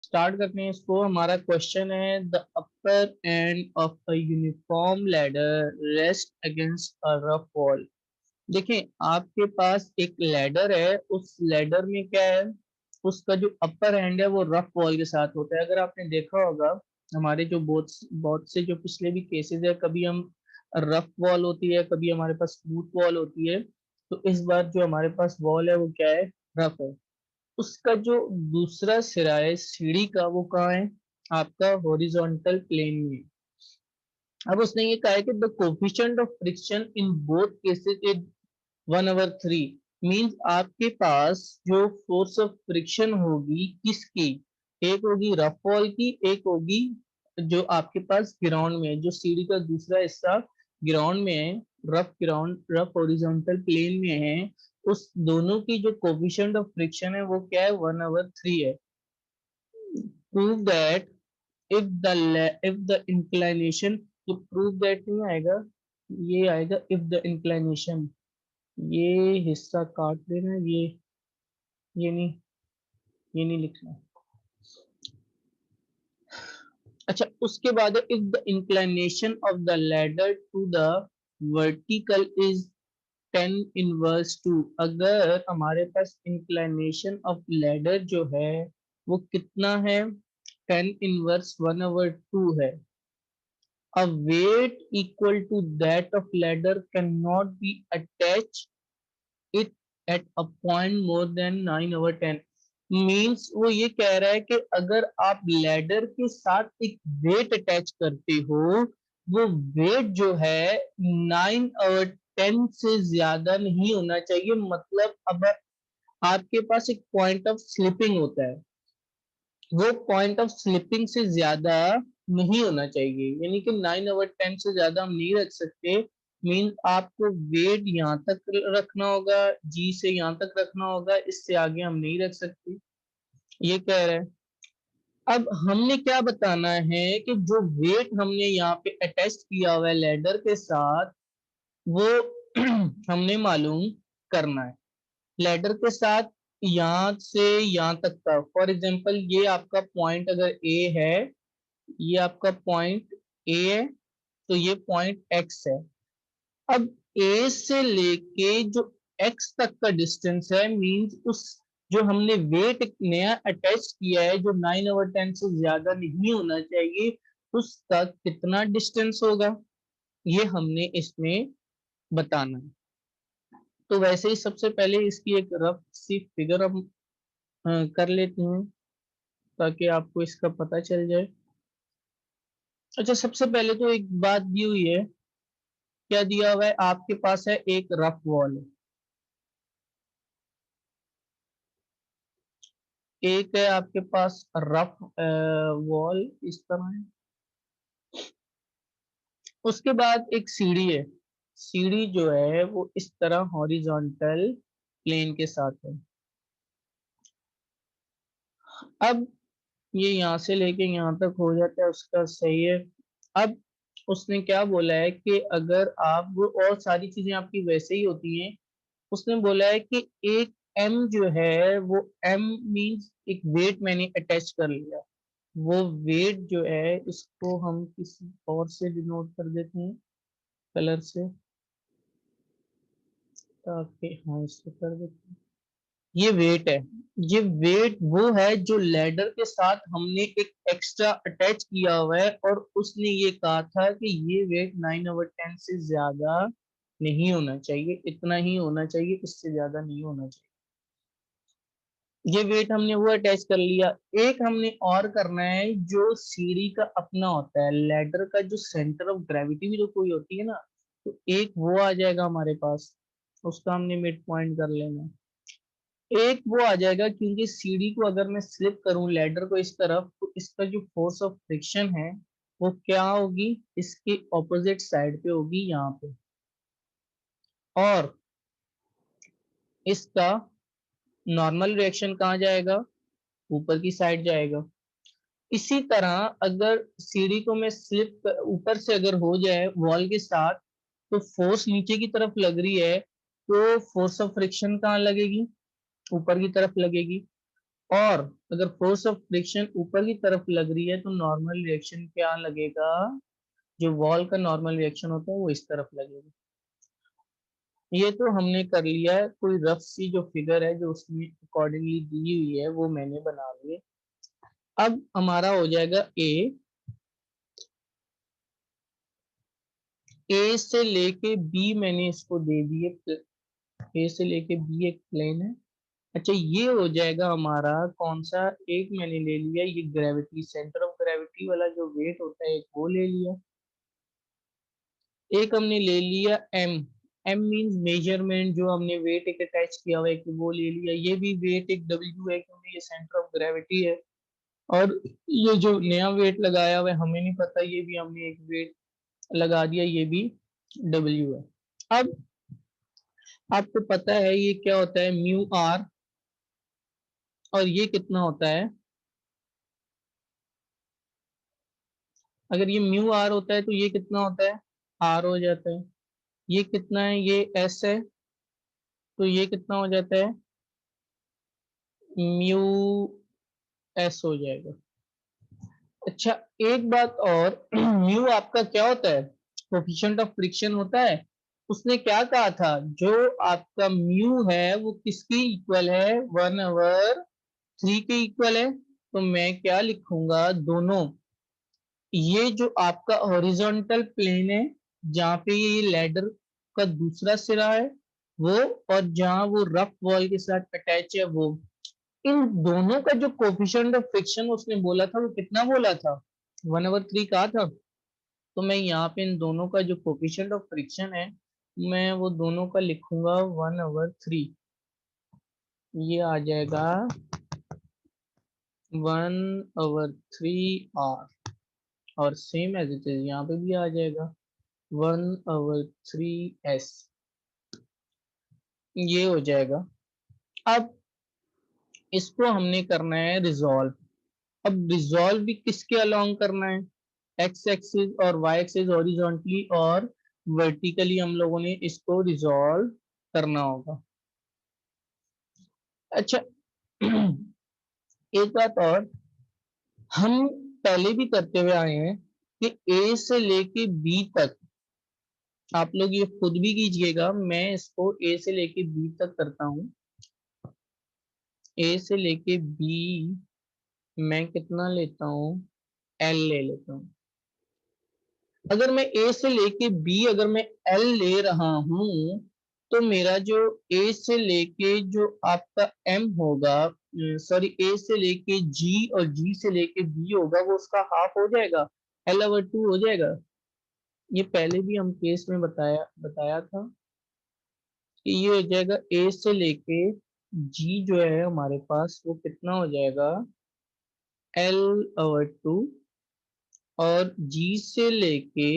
Start करते हैं इसको। हमारा क्वेश्चन है the upper end of a uniform ladder rest against a rough wall. देखें, आपके पास एक लैडर है, उस लैडर में क्या है, उसका जो अपर एंड है वो रफ वॉल के साथ होता है। अगर आपने देखा होगा हमारे जो बहुत बहुत से जो पिछले भी केसेस है, कभी हम रफ वॉल होती है, कभी हमारे पास स्मूथ वॉल होती है। तो इस बार जो हमारे पास वॉल है वो क्या है, रफ है। उसका जो दूसरा सिरा है सीढ़ी का वो कहाँ है, आपका हॉरिजॉन्टल प्लेन में। अब उसने ये कहा है कि the coefficient of friction in both cases is 1/3। Means आपके पास जो फोर्स ऑफ फ्रिक्शन होगी किसकी, एक होगी रफ वॉल की, एक होगी जो आपके पास ग्राउंड में है, जो सीढ़ी का दूसरा हिस्सा ग्राउंड में है, rough ground, rough horizontal plane में है। उस दोनों की जो कोफिशिएंट ऑफ फ्रिक्शन है वो क्या है, 1/3 है। Prove that if the inclination, तो प्रूव दैट नहीं आएगा, ये आएगा if the inclination। ये हिस्सा काट देना, ये नहीं, ये नहीं लिखना। अच्छा, उसके बाद if the inclination of the ladder to the vertical is 10 inverse 2। अगर हमारे पास इंक्लिनेशन ऑफ लैडर जो है वो कितना है, 10 इनवर्स 1/2 है। A weight equal to that of ladder cannot be attached it at a point more than 9/10। Means वो ये कह रहा है कि अगर आप लैडर के साथ एक वेट अटैच करते हो, वो वेट जो है 9/10 से ज्यादा नहीं होना चाहिए। मतलब अब आपके पास एक पॉइंट ऑफ स्लिपिंग होता है, वो पॉइंट ऑफ स्लिपिंग से ज्यादा नहीं होना चाहिए, यानी कि 9/10 से ज्यादा हम नहीं रख सकते। मीन आपको वेट यहाँ तक रखना होगा, जी से यहाँ तक रखना होगा, इससे आगे हम नहीं रख सकते, ये कह रहे हैं। अब हमने क्या बताना है कि जो वेट हमने यहाँ पे अटैच किया हुआ है लैडर के साथ, वो हमने मालूम करना है। लैडर के साथ यहाँ से यहाँ तक का, फॉर एग्जांपल ये आपका पॉइंट अगर ए है, ये आपका पॉइंट ए है, तो ये पॉइंट एक्स है। अब ए से लेके जो एक्स तक का डिस्टेंस है, मींस उस जो हमने वेट नया अटैच किया है जो 9/10 से ज्यादा नहीं होना चाहिए, उस तक कितना डिस्टेंस होगा, ये हमने इसमें बताना है। तो वैसे ही सबसे पहले इसकी एक रफ सी फिगर हम कर लेते हैं ताकि आपको इसका पता चल जाए। अच्छा, सबसे पहले तो एक बात दी हुई है, क्या दिया हुआ है, आपके पास है एक रफ वॉल, एक है आपके पास रफ वॉल इस तरह है। उसके बाद एक सीढ़ी है, सीढ़ी जो है वो इस तरह हॉरिजॉन्टल प्लेन के साथ है। अब ये यहाँ से लेके यहाँ तक हो जाता है, उसका सही है। अब उसने क्या बोला है कि अगर आप वो और सारी चीजें आपकी वैसे ही होती हैं, उसने बोला है कि एक एम जो है वो एम मींस एक वेट मैंने अटैच कर लिया। वो वेट जो है इसको हम किसी और से डिनोट कर देते हैं, कलर से, ताकि हाँ इससे कर देते हैं। ये वेट है, ये वेट वो है जो लैडर के साथ हमने एक एक्स्ट्रा अटैच किया हुआ है, और उसने ये कहा था कि ये वेट 9/10 से ज्यादा नहीं होना चाहिए, इतना ही होना चाहिए, इससे ज्यादा नहीं होना चाहिए। ये वेट हमने वो अटैच कर लिया। एक हमने और करना है जो सीढ़ी का अपना होता है, लैडर का जो सेंटर ऑफ ग्रेविटी भी तो कोई होती है ना, तो एक वो आ जाएगा हमारे पास, उसका हमने मिड पॉइंट कर लेना। एक वो आ जाएगा क्योंकि सीढ़ी को अगर मैं स्लिप करूं लैडर को इस तरफ, तो इसका जो फोर्स ऑफ फ्रिक्शन है वो क्या होगी, इसके ऑपोजिट साइड पे होगी यहाँ पे, और इसका नॉर्मल रिएक्शन कहाँ जाएगा, ऊपर की साइड जाएगा। इसी तरह अगर सीढ़ी को मैं स्लिप ऊपर से अगर हो जाए वॉल के साथ, तो फोर्स नीचे की तरफ लग रही है, तो फोर्स ऑफ फ्रिक्शन कहाँ लगेगी, ऊपर की तरफ लगेगी। और अगर फोर्स ऑफ फ्रिक्शन ऊपर की तरफ लग रही है तो नॉर्मल रिएक्शन क्या लगेगा, जो वॉल का नॉर्मल रिएक्शन होता है वो इस तरफ लगेगा। ये तो हमने कर लिया है, कोई रफ सी जो फिगर है जो उसमें अकॉर्डिंगली दी हुई है वो मैंने बना ली है। अब हमारा हो जाएगा ए से लेके बी मैंने इसको दे दिए, ए से लेके बी एक प्लेन है। अच्छा ये हो जाएगा हमारा कौन सा, एक मैंने ले लिया ये ग्रेविटी, सेंटर ऑफ ग्रेविटी वाला जो वेट होता है एक वो ले लिया। एक हमने ले लिया एम, एम मींस मेजरमेंट, जो हमने वेट एक अटैच किया हुआ है कि वो ले लिया। ये भी वेट एक डब्ल्यू है क्योंकि ये सेंटर ऑफ ग्रेविटी है। और ये जो नया वेट लगाया हुआ है हमें नहीं पता, ये भी हमने एक वेट लगा दिया, ये भी डब्ल्यू है। अब आपको पता है ये क्या होता है, म्यू आर, और ये कितना होता है, अगर ये म्यू आर होता है तो ये कितना होता है, आर हो जाता है। ये कितना है, ये एस है, तो ये कितना हो जाता है, म्यू एस हो जाएगा। अच्छा एक बात और, म्यू आपका क्या होता है, कोफिशिएंट ऑफ फ्रिक्शन होता है। उसने क्या कहा था, जो आपका म्यू है वो किसकी इक्वल है, 1/3 के इक्वल है। तो मैं क्या लिखूंगा, दोनों, ये जो आपका हॉरिजॉन्टल प्लेन है जहाँ पे ये लैडर का दूसरा सिरा है वो, और जहाँ वो रफ वॉल के साथ अटैच है वो, इन दोनों का जो कोफिशिएंट ऑफ फ्रिक्शन उसने बोला था वो कितना बोला था, 1/3 कहा था। तो मैं यहाँ पे इन दोनों का जो कोफिशिएंट ऑफ फ्रिक्शन है मैं वो दोनों का लिखूंगा 1/3। ये आ जाएगा 1/3 आर, और सेम एज इट इज यहाँ पे भी आ जाएगा 1/3 एस। ये हो जाएगा। अब इसको हमने करना है रिजॉल्व। अब रिजॉल्व भी किसके अलोंग करना है, एक्स एक्सिस और वाई एक्सिस हॉरिजॉन्टली और वर्टिकली हम लोगों ने इसको रिजॉल्व करना होगा। अच्छा एक बात और, हम पहले भी करते हुए आए हैं कि ए से लेके बी तक, आप लोग ये खुद भी कीजिएगा, मैं इसको ए से लेके बी तक करता हूँ। ए से लेके बी मैं कितना लेता हूँ, एल ले लेता हूँ। अगर मैं ए से लेके बी अगर मैं एल ले रहा हूं तो मेरा जो ए से लेके जो आपका एम होगा, सॉरी ए से लेके जी और जी से लेके बी होगा वो उसका हाफ हो जाएगा, L/2 हो जाएगा। ये पहले भी हम केस में बताया बताया था कि ये हो जाएगा ए से लेके जी जो है हमारे पास वो कितना हो जाएगा, L/2, और जी से लेके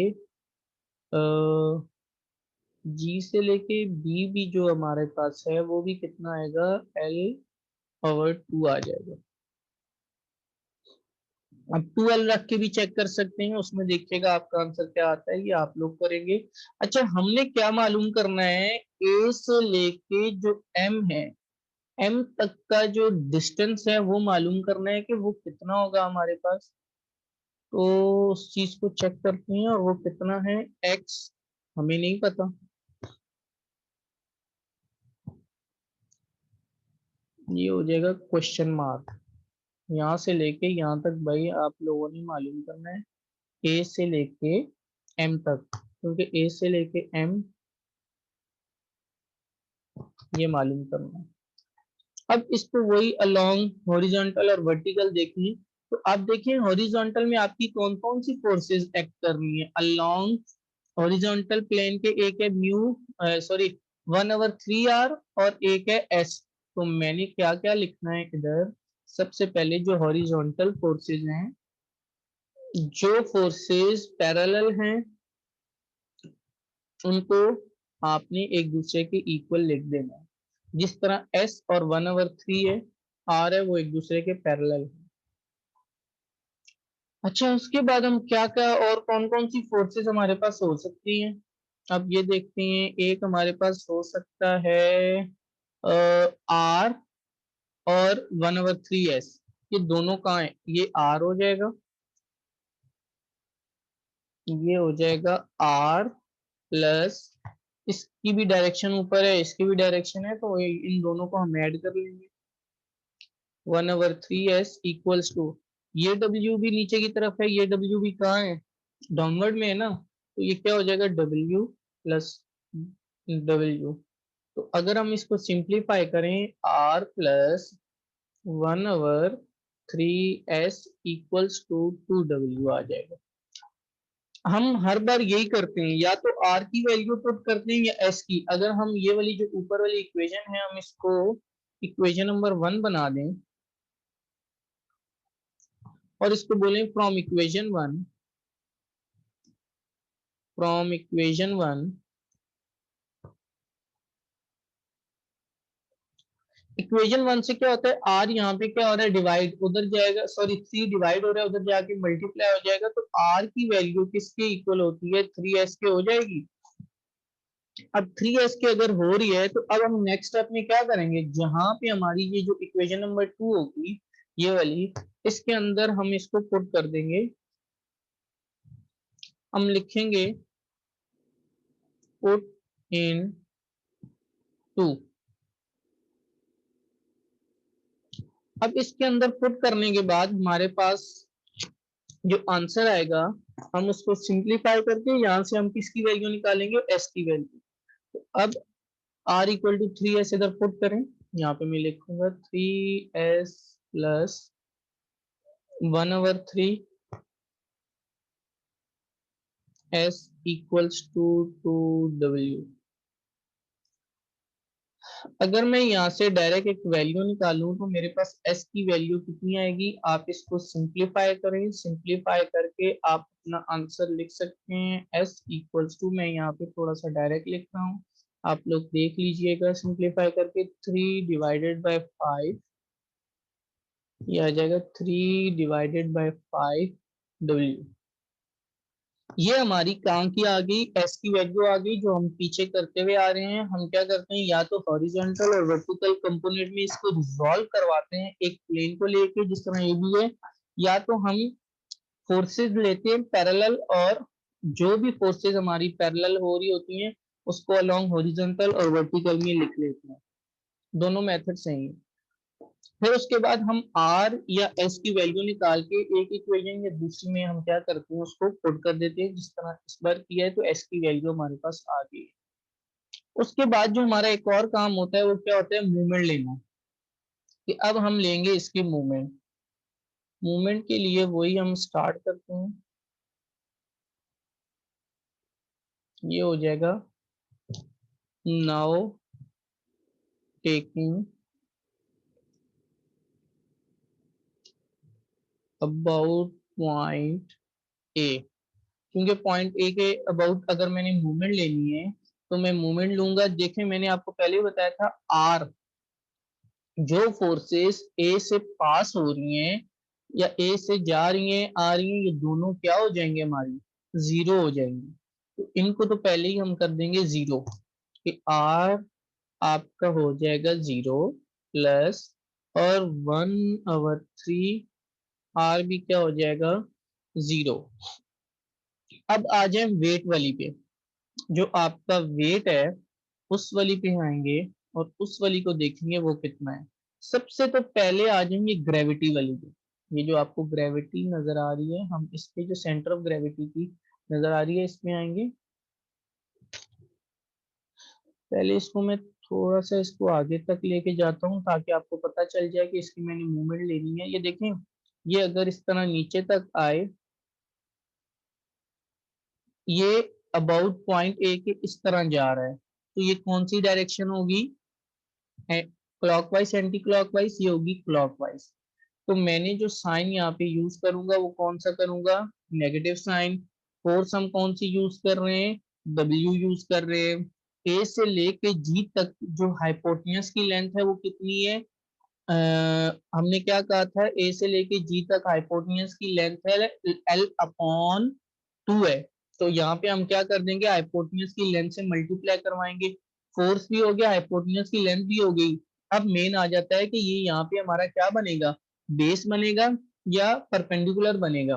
जी से लेके बी भी जो हमारे पास है वो भी कितना आएगा, L/2 आ जाएगा। अब 12 रख के भी चेक कर सकते हैं, उसमें देखिएगा आपका आंसर क्या आता है, ये आप लोग करेंगे। अच्छा हमने क्या मालूम करना है, ए से लेके जो एम है, एम तक का जो डिस्टेंस है वो मालूम करना है कि वो कितना होगा हमारे पास। तो उस चीज को चेक करते हैं, और वो कितना है, एक्स हमें नहीं पता। ये हो जाएगा क्वेश्चन मार्क, यहाँ से लेके यहाँ तक भाई आप लोगों ने मालूम करना है, ए से लेके एम तक, क्योंकि ए से लेके एम ये मालूम करना है। अब इसको वही अलोंग हॉरिजॉन्टल और वर्टिकल देखें, तो आप देखिए हॉरिजॉन्टल में आपकी कौन कौन सी फोर्सेस एक्ट करनी है, अलोंग हॉरिजॉन्टल प्लेन के एक है म्यू, सॉरी 1/3 आर, और एक है एस। तो मैंने क्या क्या लिखना है इधर, सबसे पहले जो हॉरिजॉन्टल फोर्सेस हैं, जो फोर्सेस पैरेलल हैं उनको आपने एक दूसरे के इक्वल लिख देना है। जिस तरह एस और 1/3 है, आर है, वो एक दूसरे के पैरेलल है। अच्छा उसके बाद हम क्या क्या और कौन कौन सी फोर्सेस हमारे पास हो सकती हैं, अब ये देखते हैं। एक हमारे पास हो सकता है आर, और 1/3s, ये दोनों कहाँ है, ये r हो जाएगा, ये हो जाएगा r प्लस, इसकी भी डायरेक्शन ऊपर है, इसकी भी डायरेक्शन है, तो इन दोनों को हम ऐड कर लेंगे। 1/3s इक्वल्स टू, ये w भी नीचे की तरफ है, ये w भी कहाँ है, डाउनवर्ड में है ना, तो ये क्या हो जाएगा, w प्लस w। तो अगर हम इसको सिंप्लीफाई करें, r plus 1/3s equals to 2w आ जाएगा। हम हर बार यही करते हैं, या तो r की वैल्यू पुट करते हैं या s की। अगर हम ये वाली जो ऊपर वाली इक्वेशन है, हम इसको इक्वेशन नंबर 1 बना दें और इसको बोलें from equation one, equation one से क्या होता है, r यहाँ पे क्या हो रहा है, डिवाइड, उधर जाएगा, सॉरी 3 डिवाइड हो रहा है, उधर जाके मल्टीप्लाई हो जाएगा, तो r की वैल्यू किसके इक्वल होती है, 3s के हो जाएगी। अब 3s के अगर हो रही है, तो अब हम नेक्स्ट स्टेप में क्या करेंगे, जहां पे हमारी ये जो इक्वेशन नंबर 2 होगी, ये वाली, इसके अंदर हम इसको पुट कर देंगे, हम लिखेंगे पुट इन 2। अब इसके अंदर पुट करने के बाद हमारे पास जो आंसर आएगा, हम उसको सिंप्लीफाई करके यहाँ से हम किसकी वैल्यू निकालेंगे, s की वैल्यू। तो अब r इक्वल टू 3s इधर पुट करें, यहाँ पे मैं लिखूंगा 3s plus 1/3s equals to 2w। अगर मैं यहाँ से डायरेक्ट एक वैल्यू निकालूं, तो मेरे पास s की वैल्यू कितनी आएगी, आप इसको सिंप्लीफाई करें, सिंप्लीफाई करके आप अपना आंसर लिख सकते हैं, s इक्वल्स टू, मैं यहाँ पे थोड़ा सा डायरेक्ट लिख रहा हूँ, आप लोग देख लीजिएगा सिंप्लीफाई करके, 3/5, ये आ जाएगा 3/5w। ये हमारी कहाँ की आ गई, एस की वैल्यू आ गई, जो हम पीछे करते हुए आ रहे हैं। हम क्या करते हैं, या तो हॉरिजॉन्टल और वर्टिकल कंपोनेंट में इसको रिजॉल्व करवाते हैं एक प्लेन को लेके, जिस तरह ये भी है, या तो हम फोर्सेस लेते हैं पैरेलल, और जो भी फोर्सेस हमारी पैरेलल हो रही होती हैं, उसको अलोंग हॉरिजॉन्टल और वर्टिकल में लिख लेते हैं। दोनों मेथड सही है। फिर उसके बाद हम r या s की वैल्यू निकाल के एक इक्वेशन या दूसरी में हम क्या करते हैं, उसको पुट कर देते हैं, जिस तरह इस बार किया है, तो s की वैल्यू हमारे पास आ गई है। उसके बाद जो हमारा एक और काम होता है, वो क्या होता है, मूवमेंट लेना, कि अब हम लेंगे इसकी मूवमेंट। मूवमेंट के लिए वही हम स्टार्ट करते हैं, ये हो जाएगा, now taking about point A, क्योंकि पॉइंट ए के अबाउट अगर मैंने मूवमेंट लेनी है, तो मैं मूवमेंट लूंगा। देखें, मैंने आपको पहले ही बताया था, आर, जो फोर्सेस ए से पास हो रही हैं या ए से जा रही हैं, आ रही हैं, ये दोनों क्या हो जाएंगे, हमारी जीरो हो जाएंगी। तो इनको तो पहले ही हम कर देंगे जीरो, कि आर आपका हो जाएगा जीरो प्लस, और 1/3 आर भी क्या हो जाएगा, जीरो। अब आ जाए वेट वाली पे, जो आपका वेट है उस वाली पे आएंगे, और उस वाली को देखेंगे वो कितना है। सबसे तो पहले आ जाएंगे ग्रेविटी वाली पे, ये जो आपको ग्रेविटी नजर आ रही है, हम इसके जो सेंटर ऑफ ग्रेविटी की नजर आ रही है, इसमें आएंगे। पहले इसको मैं थोड़ा सा इसको आगे तक लेके जाता हूँ, ताकि आपको पता चल जाए कि इसकी मैंने मूवमेंट लेनी है। ये देखें, ये अगर इस तरह नीचे तक आए, ये अबाउट पॉइंट ए के इस तरह जा रहा है, तो ये कौन सी डायरेक्शन होगी, क्लॉकवाइज एंटी क्लॉकवाइज, ये होगी क्लॉकवाइज। तो मैंने जो साइन यहाँ पे यूज करूंगा, वो कौन सा करूंगा, नेगेटिव साइन। फोर्स हम कौन सी यूज कर रहे हैं, W यूज कर रहे हैं। ए से लेके जी तक जो हाइपोटेन्यूस की लेंथ है, वो कितनी है, हमने क्या कहा था, ए से लेके जी तक हाइपोटेन्यूस की लेंथ है L/2 है। तो यहाँ पे हम क्या कर देंगे, हाइपोटेन्यूस की लेंथ से मल्टीप्लाई करवाएंगे, फोर्स भी हो गया, हाइपोटेन्यूस की लेंथ भी हो गई, अब मेन आ जाता है कि ये यहाँ पे हमारा क्या बनेगा, बेस बनेगा या परपेंडिकुलर बनेगा।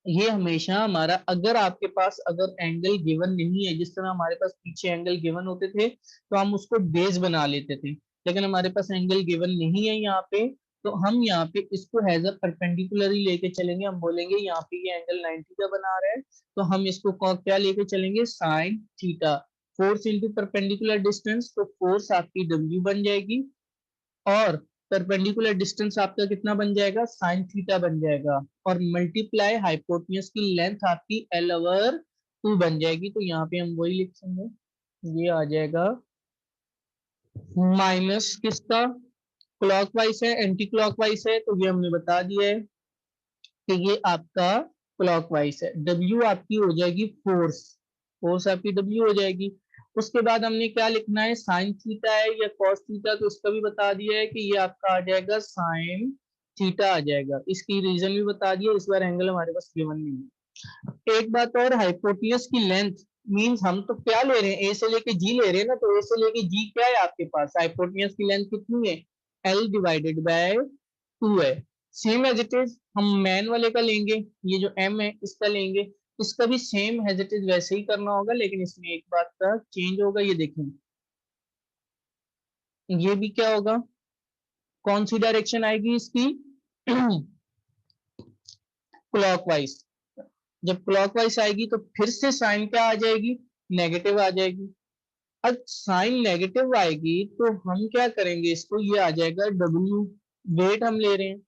ये हमेशा हमारा, अगर आपके पास अगर एंगल गिवन नहीं है, जिस तरह हमारे पास पीछे एंगल गिवन होते थे तो हम उसको बेस बना लेते थे, लेकिन हमारे पास एंगल गिवन नहीं है यहाँ पे, तो हम यहाँ पे इसको हैज अ परपेंडिकुलर ही लेके चलेंगे। हम बोलेंगे यहाँ पे ये एंगल 90 का बना रहा है, तो हम इसको क्या लेके चलेंगे, sine theta. Force into perpendicular distance, तो फोर्स आपकी डब्ल्यू बन जाएगी, और परपेंडिकुलर डिस्टेंस आपका कितना बन जाएगा, साइन थीटा बन जाएगा, और मल्टीप्लाई हाइपोटेन्यूज की लेंथ आपकी एल ओवर 2 बन जाएगी। तो यहाँ पे हम वही लिख देंगे, ये आ जाएगा माइनस किसका, क्लॉकवाइज है एंटी क्लॉकवाइज है, तो ये हमने बता दिया है कि ये आपका क्लॉकवाइज है। डब्ल्यू आपकी हो जाएगी फोर्स, फोर्स आपकी डब्ल्यू हो जाएगी। उसके बाद हमने क्या लिखना है, साइन थीटा है या कॉस थीटा, तो उसका भी बता दिया है कि ये आपका आ जाएगा साइन थीटा आ जाएगा। इसकी रीजन भी बता दिया, इस बार एंगल हमारे पास गिवन नहीं है। एक बात और, हाइपोटेन्यूज की लेंथ मींस हम तो क्या ले रहे हैं, ए से लेके जी ले रहे हैं ना, तो ए से लेके जी क्या है आपके पास, हाइपोटेन्यूज की लेंथ कितनी है, एल डिवाइडेड बाय 2 है। सेम एज इट इज हम मैन वाले का लेंगे, ये जो एम है इसका लेंगे, इसका भी सेम एज इट इज वैसे ही करना होगा, लेकिन इसमें एक बात का चेंज होगा, ये देखें, ये भी क्या होगा, कौन सी डायरेक्शन आएगी इसकी क्लॉकवाइज। जब क्लॉकवाइज आएगी तो फिर से साइन क्या आ जाएगी, नेगेटिव आ जाएगी। अब साइन नेगेटिव आएगी तो हम क्या करेंगे, इसको ये आ जाएगा डब्ल्यू, वेट हम ले रहे हैं।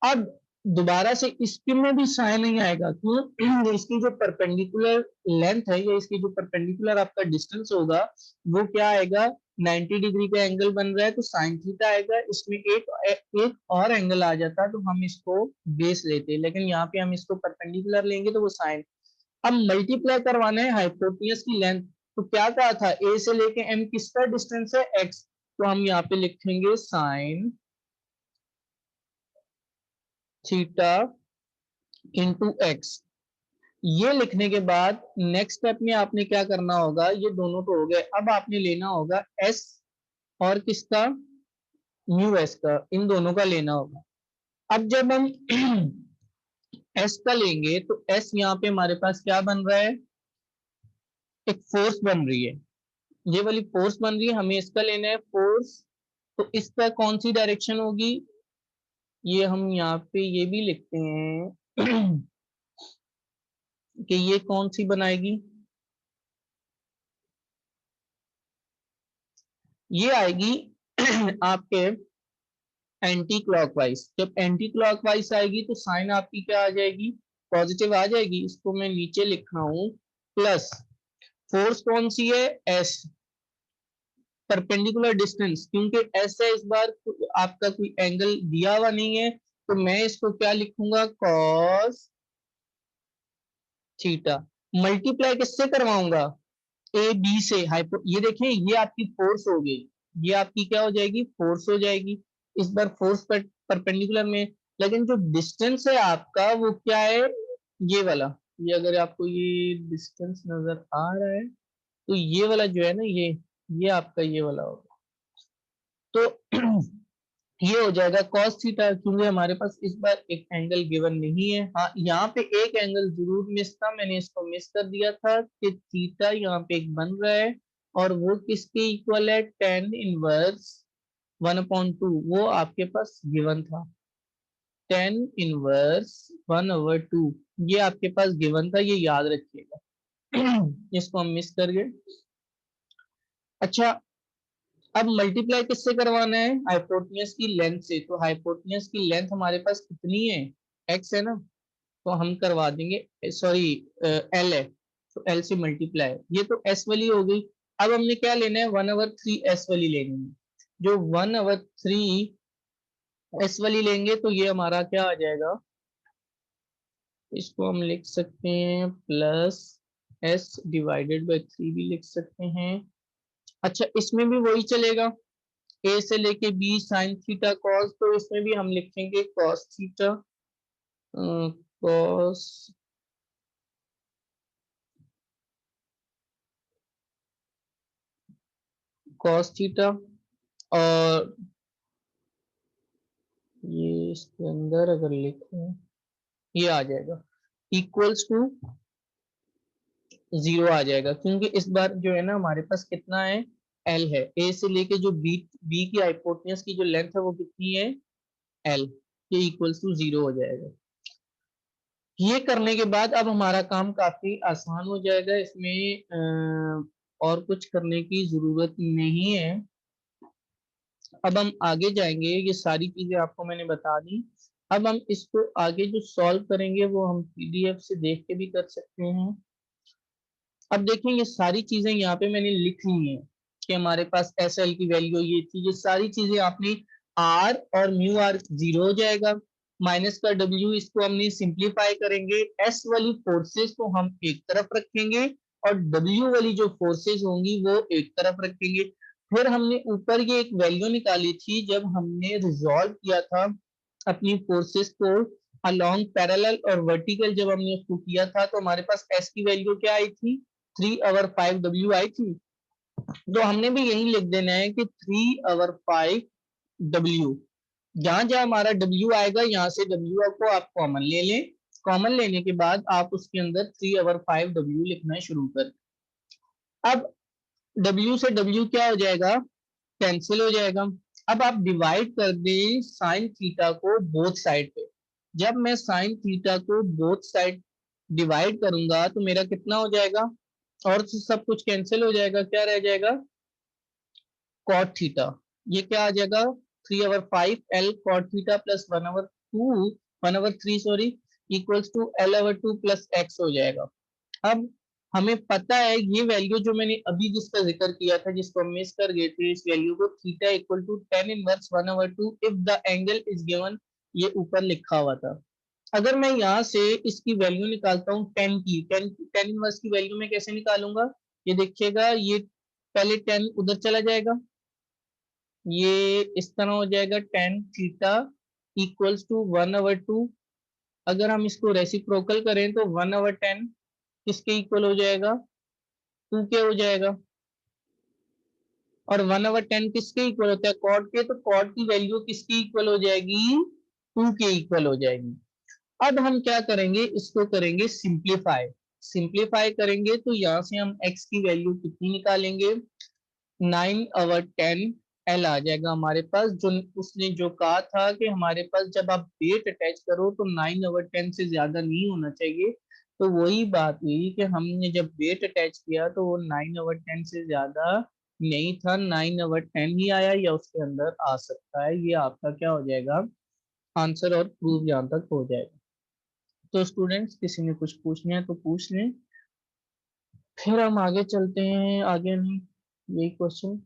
अब दोबारा से इसके में भी साइन नहीं आएगा, क्यों, इसकी जो परपेंडिकुलर लेंथ है या इसकी जो परपेंडिकुलर आपका डिस्टेंस होगा वो क्या आएगा, 90 डिग्री का एंगल बन रहा है, तो साइन थीटा आएगा। इसमें एक और एंगल आ जाता तो हम इसको बेस लेते, लेकिन यहाँ पे हम इसको परपेंडिकुलर लेंगे तो वो साइन। अब मल्टीप्लाई करवाना है हाइपोटेन्यूज की लेंथ, तो क्या कहा था, ए से लेके एम किसका डिस्टेंस है, एक्स, तो हम यहाँ पे लिखेंगे साइन थीटा इंटू एक्स। ये लिखने के बाद नेक्स्ट स्टेप में आपने क्या करना होगा, ये दोनों तो हो गए, अब आपने लेना होगा एस, और किसका, म्यू एस का, इन दोनों का लेना होगा। अब जब हम एस का लेंगे तो एस यहाँ पे हमारे पास क्या बन रहा है, एक फोर्स बन रही है, ये वाली फोर्स बन रही है, हमें इसका लेना है फोर्स, तो इसका कौन सी डायरेक्शन होगी, ये हम यहाँ पे ये भी लिखते हैं कि ये कौन सी बनाएगी, ये आएगी आपके एंटी क्लॉकवाइज। जब एंटी क्लॉकवाइज आएगी तो साइन आपकी क्या आ जाएगी, पॉजिटिव आ जाएगी। इसको मैं नीचे लिख रहा हूं, प्लस फोर्स कौन सी है, एस, परपेंडिकुलर डिस्टेंस, क्योंकि एस है इस बार आपका कोई एंगल दिया हुआ नहीं है, तो मैं इसको क्या लिखूंगा, कॉस थीटा। मल्टीप्लाई किससे करवाऊंगा, ए बी से, हाइपो, ये देखें ये आपकी फोर्स हो गई, ये आपकी क्या हो जाएगी, फोर्स हो जाएगी। इस बार फोर्स पर परपेंडिकुलर में, लेकिन जो डिस्टेंस है आपका वो क्या है, ये वाला, ये अगर आपको ये डिस्टेंस नजर आ रहा है तो ये वाला जो है ना, ये आपका ये वाला होगा, तो ये हो जाएगा cos थीटा, क्योंकि हमारे पास इस बार एक एंगल गिवन नहीं है। हाँ, यहाँ पे एक एंगल जरूर मिस था, मैंने इसको मिस कर दिया था कि थीटा यहाँ पे एक बन रहा है, और वो किसके इक्वल है, टेन इनवर्स 1/2, वो आपके पास गिवन था, टेन इनवर्स 1/2, ये आपके पास गिवन था, ये याद रखिएगा इसको हम मिस कर गए। अच्छा, अब मल्टीप्लाई किससे करवाना है, हाइपोटेन्यूज की लेंथ से, तो हाइपोटेन्यूज की लेंथ हमारे पास कितनी है, एक्स है ना, तो हम करवा देंगे, सॉरी एल है, तो एल से मल्टीप्लाई, ये तो एस वाली हो गई। अब हमने क्या लेना है, 1/3 एस वाली लेनी है। जो 1/3 एस वाली लेंगे तो ये हमारा क्या आ जाएगा, इसको हम लिख सकते हैं प्लस एस डिवाइडेड बाई 3 भी लिख सकते हैं। अच्छा, इसमें भी वही चलेगा, ए से लेके बी साइन थीटा कॉस, तो इसमें भी हम लिखेंगे cos theta, cos cos theta, और ये इसके अंदर अगर लिखें ये आ जाएगा इक्वल्स टू 0 आ जाएगा, क्योंकि इस बार जो है ना हमारे पास कितना है, एल है। ए से लेके जो बी बी की हाइपोटेन्यूज की जो लेंथ है वो कितनी है, एल। ये इक्वल्स टू 0 हो जाएगा। ये करने के बाद अब हमारा काम काफी आसान हो जाएगा, इसमें और कुछ करने की जरूरत नहीं है। अब हम आगे जाएंगे, ये सारी चीजें आपको मैंने बता दी। अब हम इसको आगे जो सॉल्व करेंगे वो हम पीडीएफ से देख के भी कर सकते हैं। अब देखें ये सारी चीजें यहाँ पे मैंने लिख ली हैं कि हमारे पास एस एल की वैल्यू ये थी, ये सारी चीजें आपने आर और म्यू आर 0 हो जाएगा, माइनस का डब्ल्यू इसको हमने सिंप्लीफाई करेंगे, एस वाली फोर्सेस को हम एक तरफ रखेंगे और डब्ल्यू वाली जो फोर्सेस होंगी वो एक तरफ रखेंगे। फिर हमने ऊपर ये एक वैल्यू निकाली थी जब हमने रिजॉल्व किया था अपनी फोर्सेस को अलोंग पैरेलल और वर्टिकल, जब हमने उसको किया था तो हमारे पास एस की वैल्यू क्या आई थी, 3/5 आई थी। तो हमने भी यही लिख देना है कि 3/5 जहां जहां हमारा W आएगा यहाँ से W को आप कॉमन ले लें। कॉमन लेने के बाद आप उसके अंदर 3/5 लिखना शुरू कर। अब W से W क्या हो जाएगा, कैंसिल हो जाएगा। अब आप डिवाइड कर दें साइन थीटा को बोथ साइड पे। जब मैं साइन थीटा को बोथ साइड डिवाइड करूंगा तो मेरा कितना हो जाएगा, और सब कुछ कैंसिल हो जाएगा, क्या रह जाएगा, कॉट थीटा। ये क्या आ जाएगा, 3/5 L cot theta plus 1/3 sorry equals to L/2 plus x हो जाएगा। अब हमें पता है ये वैल्यू जो मैंने अभी जिसका जिक्र किया था, जिसको हम मिस कर गए थे, इस वैल्यू को theta equal to tan inverse 1/2 if the angle is given, ये ऊपर लिखा हुआ था। अगर मैं यहाँ से इसकी वैल्यू निकालता हूँ टेन की, टेन इनवर्स की वैल्यू मैं कैसे निकालूंगा, ये देखिएगा, ये पहले 10 उधर चला जाएगा, ये इस तरह हो जाएगा, टेन थीटा इक्वल्स टू 1/2। अगर हम इसको रेसिप्रोकल करें तो 1/10 किसके इक्वल हो जाएगा, 2 के हो जाएगा। और 1/10 किसके इक्वल होता है, कॉट के, तो कॉट की वैल्यू किसकी इक्वल हो जाएगी, 2 के इक्वल हो जाएगी। अब हम क्या करेंगे, इसको करेंगे सिंप्लीफाई। सिंप्लीफाई करेंगे तो यहाँ से हम x की वैल्यू कितनी निकालेंगे, 9/10 L आ जाएगा हमारे पास। जो उसने जो कहा था कि हमारे पास जब आप वेट अटैच करो तो 9/10 से ज्यादा नहीं होना चाहिए, तो वही बात हुई कि हमने जब वेट अटैच किया तो वो 9/10 से ज्यादा नहीं था, 9/10 ही आया, या उसके अंदर आ सकता है। ये आपका क्या हो जाएगा, आंसर और प्रूफ यहाँ तक हो जाएगा। तो स्टूडेंट्स किसी ने कुछ पूछना है तो पूछ लें, फिर हम आगे चलते हैं। आगे नहीं, यही क्वेश्चन